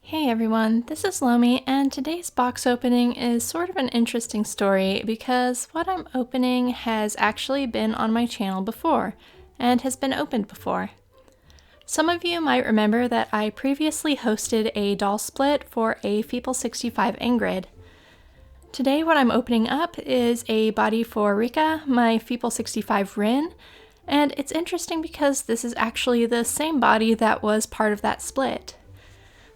Hey everyone, this is Lomi, and today's box opening is sort of an interesting story because what I'm opening has actually been on my channel before and has been opened before. Some of you might remember that I previously hosted a doll split for a Feeple65 Ingrid. Today what I'm opening up is a body for Rikka, my Feeple65 Rin, and it's interesting because this is actually the same body that was part of that split.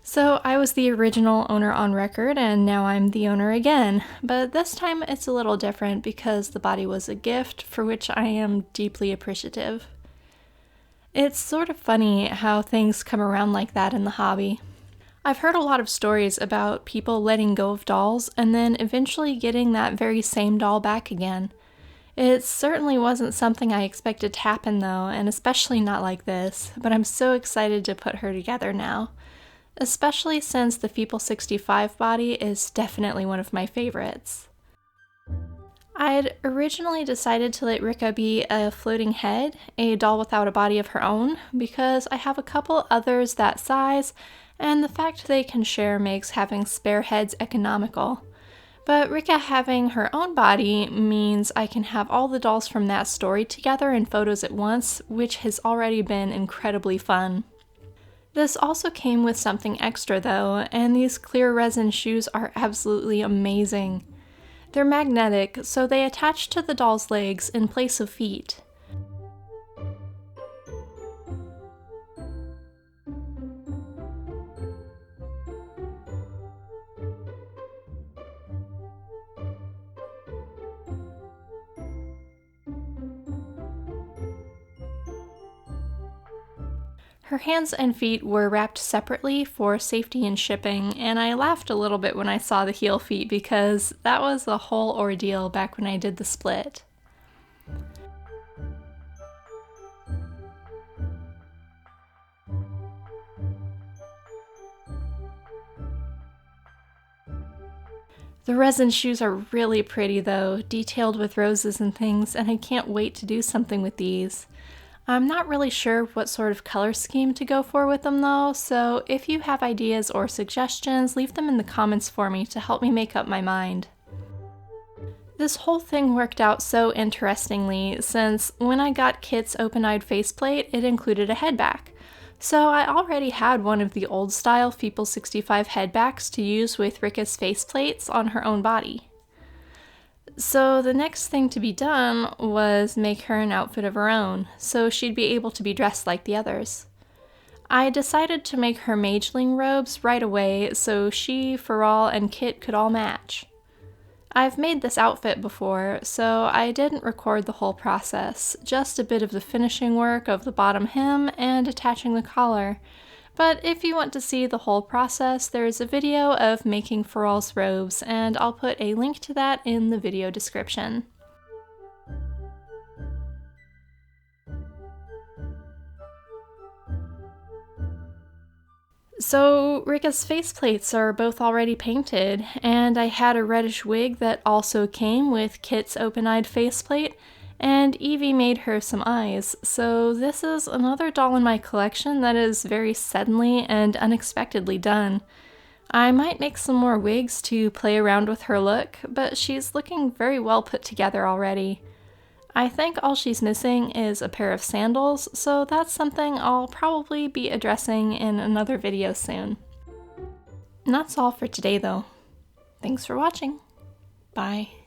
So I was the original owner on record, and now I'm the owner again, but this time it's a little different because the body was a gift for which I am deeply appreciative. It's sort of funny how things come around like that in the hobby. I've heard a lot of stories about people letting go of dolls and then eventually getting that very same doll back again. It certainly wasn't something I expected to happen though, and especially not like this, but I'm so excited to put her together now. Especially since the Feeple65 body is definitely one of my favorites. I'd originally decided to let Rikka be a floating head, a doll without a body of her own, because I have a couple others that size, and the fact they can share makes having spare heads economical. But Rikka having her own body means I can have all the dolls from that story together in photos at once, which has already been incredibly fun. This also came with something extra though, and these clear resin shoes are absolutely amazing. They're magnetic, so they attach to the doll's legs in place of feet. Her hands and feet were wrapped separately for safety in shipping, and I laughed a little bit when I saw the heel feet because that was a whole ordeal back when I did the split. The resin shoes are really pretty though, detailed with roses and things, and I can't wait to do something with these. I'm not really sure what sort of color scheme to go for with them though, so if you have ideas or suggestions, leave them in the comments for me to help me make up my mind. This whole thing worked out so interestingly since when I got Kit's open-eyed faceplate, it included a headback. So I already had one of the old style Feeple65 headbacks to use with Rikka's faceplates on her own body. So the next thing to be done was make her an outfit of her own, so she'd be able to be dressed like the others. I decided to make her mageling robes right away so she, Firal, and Kit could all match. I've made this outfit before, so I didn't record the whole process, just a bit of the finishing work of the bottom hem and attaching the collar. But if you want to see the whole process, there's a video of making Firal's robes, and I'll put a link to that in the video description. So Rikka's faceplates are both already painted, and I had a reddish wig that also came with Kit's open-eyed faceplate, and Evie made her some eyes, so this is another doll in my collection that is very suddenly and unexpectedly done. I might make some more wigs to play around with her look, but she's looking very well put together already. I think all she's missing is a pair of sandals, so that's something I'll probably be addressing in another video soon. And that's all for today though. Thanks for watching. Bye.